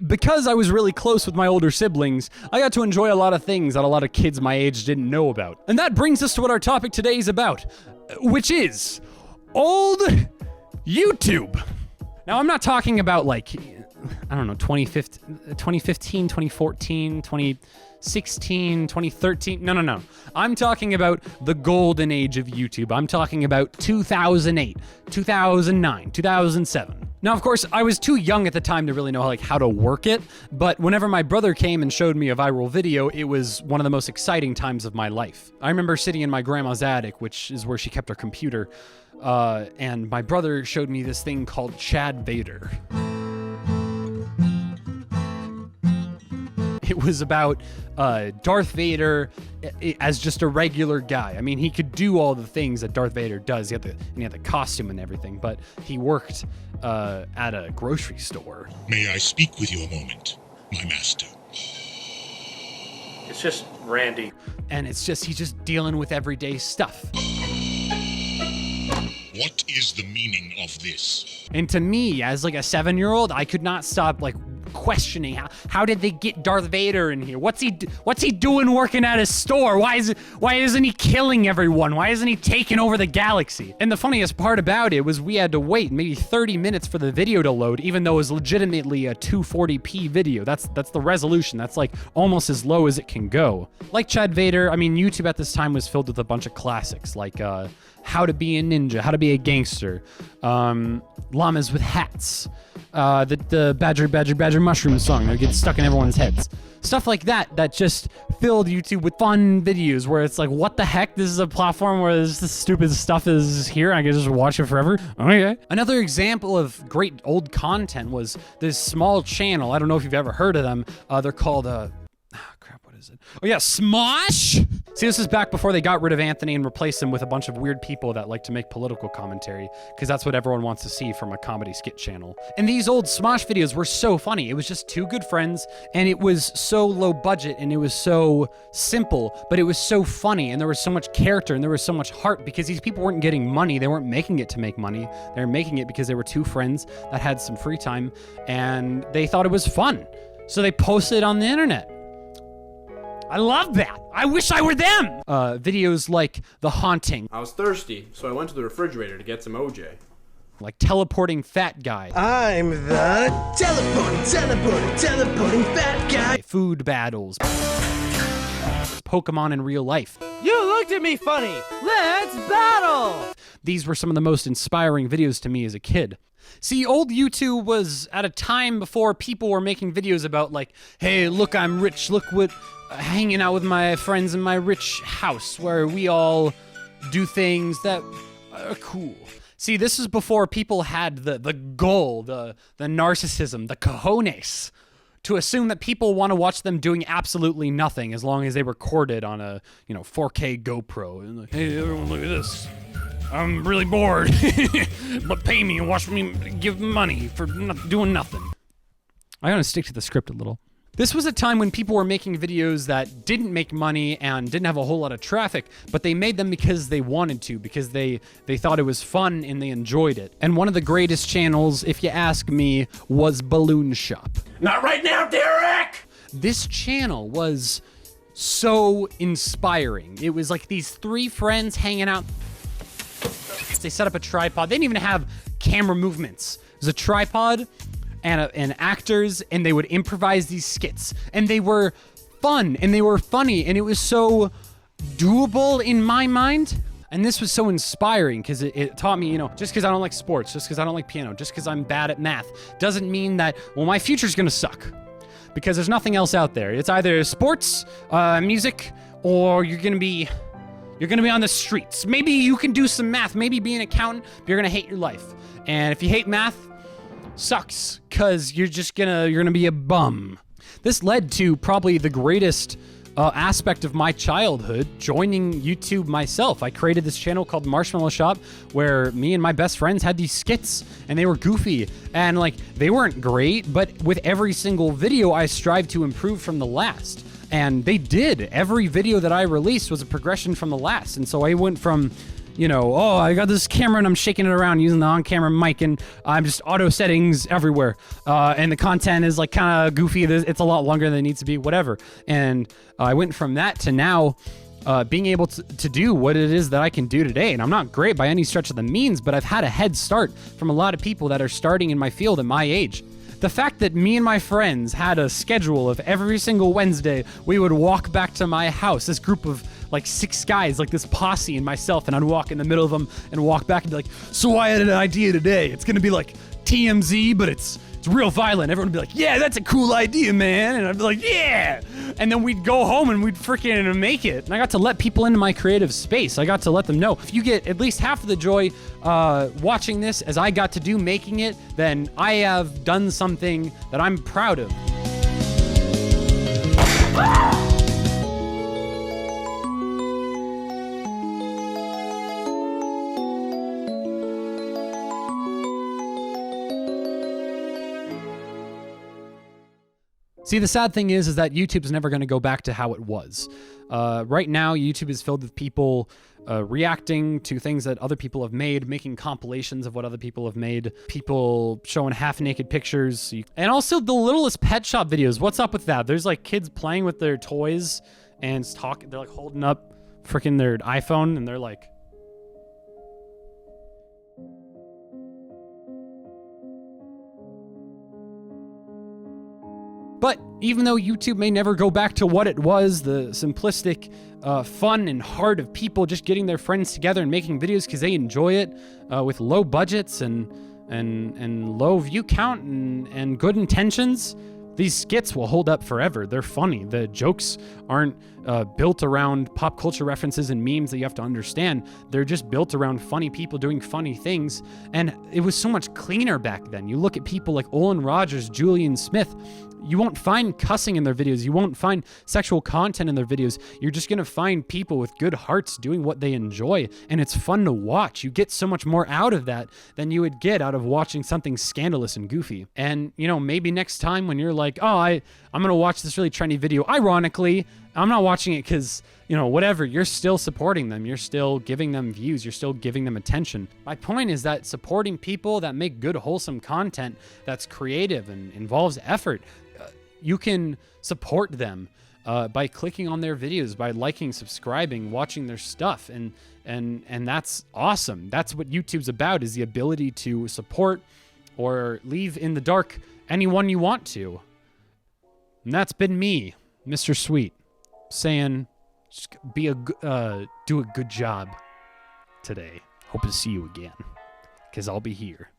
Because I was really close with my older siblings, I got to enjoy a lot of things that a lot of kids my age didn't know about. And that brings us to what our topic today is about, which is old YouTube. Now, I'm not talking about like, I don't know, 2015, 2014, 2016, 2013. No. I'm talking about the golden age of YouTube. I'm talking about 2008, 2009, 2007. Now, of course, I was too young at the time to really know how to work it, but whenever my brother came and showed me a viral video, it was one of the most exciting times of my life. I remember sitting in my grandma's attic, which is where she kept her computer, and my brother showed me this thing called Vader. It was about Darth Vader as just a regular guy. I mean, he could do all the things that Darth Vader does. He had the costume and everything, but he worked at a grocery store. May I speak with you a moment, my master? It's just Randy. And he's just dealing with everyday stuff. What is the meaning of this? And to me, as like a 7-year-old, I could not stop questioning how did they get Darth Vader in here? What's he doing working at his store? Why isn't he killing everyone? Why isn't he taking over the galaxy? And the funniest part about it was we had to wait maybe 30 minutes for the video to load, even though it was legitimately a 240p video. That's the resolution. That's like almost as low as it can go. Like Vader, I mean, YouTube at this time was filled with a bunch of classics like How to Be a Ninja, How to Be a Gangster, Llamas with Hats, the Badger Mushroom song that gets stuck in everyone's heads. Stuff like that just filled YouTube with fun videos where it's like, what the heck? This is a platform where this stupid stuff is here. I can just watch it forever. Okay. Another example of great old content was this small channel. I don't know if you've ever heard of them. They're called, Oh yeah, Smosh! See, this is back before they got rid of Anthony and replaced him with a bunch of weird people that like to make political commentary, because that's what everyone wants to see from a comedy skit channel. And these old Smosh videos were so funny. It was just two good friends, and it was so low budget, and it was so simple, but it was so funny, and there was so much character, and there was so much heart, because these people weren't getting money. They weren't making it to make money. They were making it because they were two friends that had some free time, and they thought it was fun. So they posted it on the internet. I love that. I wish I were them. Videos like The Haunting. I was thirsty, so I went to the refrigerator to get some OJ. Like Teleporting Fat Guy. I'm the teleporting fat guy. Food Battles. Pokemon in Real Life. You looked at me funny. Let's battle. These were some of the most inspiring videos to me as a kid. See, old YouTube was at a time before people were making videos about like, hey, look, I'm rich. Look what hanging out with my friends in my rich house where we all do things that are cool. See, this is before people had the goal, the narcissism, the cojones to assume that people want to watch them doing absolutely nothing as long as they record it on a 4K GoPro. And like, hey, everyone, look at this. I'm really bored, but pay me and watch me give money for doing nothing. I gotta stick to the script a little. This was a time when people were making videos that didn't make money and didn't have a whole lot of traffic, but they made them because they wanted to, because they thought it was fun and they enjoyed it. And one of the greatest channels, if you ask me, was Balloon Shop. Not right now, Derek! This channel was so inspiring. It was like these three friends hanging out. They set up a tripod. They didn't even have camera movements. It was a tripod and actors, and they would improvise these skits. And they were fun, and they were funny, and it was so doable in my mind. And this was so inspiring because it taught me, just because I don't like sports, just because I don't like piano, just because I'm bad at math, doesn't mean that, well, my future's gonna suck. Because there's nothing else out there. It's either sports, music, or you're gonna be on the streets. Maybe you can do some math, maybe be an accountant, but you're gonna hate your life. And if you hate math, sucks, cause you're gonna be a bum. This led to probably the greatest aspect of my childhood, joining YouTube myself. I created this channel called Marshmallow Shop where me and my best friends had these skits, and they were goofy, and like they weren't great, but with every single video I strived to improve from the last. And they did. Every video that I released was a progression from the last. And so I went from, you know, oh, I got this camera and I'm shaking it around using the on-camera mic and I'm just auto settings everywhere. And the content is like kind of goofy. It's a lot longer than it needs to be, whatever. And I went from that to now being able to do what it is that I can do today. And I'm not great by any stretch of the means, but I've had a head start from a lot of people that are starting in my field at my age. The fact that me and my friends had a schedule of every single Wednesday, we would walk back to my house, this group of like 6 guys, like this posse and myself, and I'd walk in the middle of them and walk back and be like, so I had an idea today. It's gonna be like TMZ, but it's real violent. Everyone would be like, yeah, that's a cool idea, man. And I'd be like, yeah. And then we'd go home and we'd freaking make it. And I got to let people into my creative space. I got to let them know, if you get at least half of the joy watching this as I got to do making it, then I have done something that I'm proud of. See, the sad thing is that YouTube's never going to go back to how it was. Right now, YouTube is filled with people reacting to things that other people have made, making compilations of what other people have made, people showing half-naked pictures, and also the littlest pet shop videos. What's up with that? There's like kids playing with their toys and talking. They're like holding up freaking their iPhone, and they're like, but even though YouTube may never go back to what it was, the simplistic fun and heart of people just getting their friends together and making videos because they enjoy it with low budgets and low view count and good intentions, these skits will hold up forever. They're funny. The jokes aren't built around pop culture references and memes that you have to understand. They're just built around funny people doing funny things. And it was so much cleaner back then. You look at people like Olin Rogers, Julian Smith. You won't find cussing in their videos. You won't find sexual content in their videos. You're just going to find people with good hearts doing what they enjoy. And it's fun to watch. You get so much more out of that than you would get out of watching something scandalous and goofy. And, you know, maybe next time when you're like, oh, I'm going to watch this really trendy video. Ironically, I'm not watching it because, you know, whatever. You're still supporting them. You're still giving them views. You're still giving them attention. My point is that supporting people that make good, wholesome content that's creative and involves effort, you can support them by clicking on their videos, by liking, subscribing, watching their stuff. And that's awesome. That's what YouTube's about, is the ability to support or leave in the dark anyone you want to. And that's been me, Mr. Sweet, saying, just do a good job today. Hope to see you again, because I'll be here.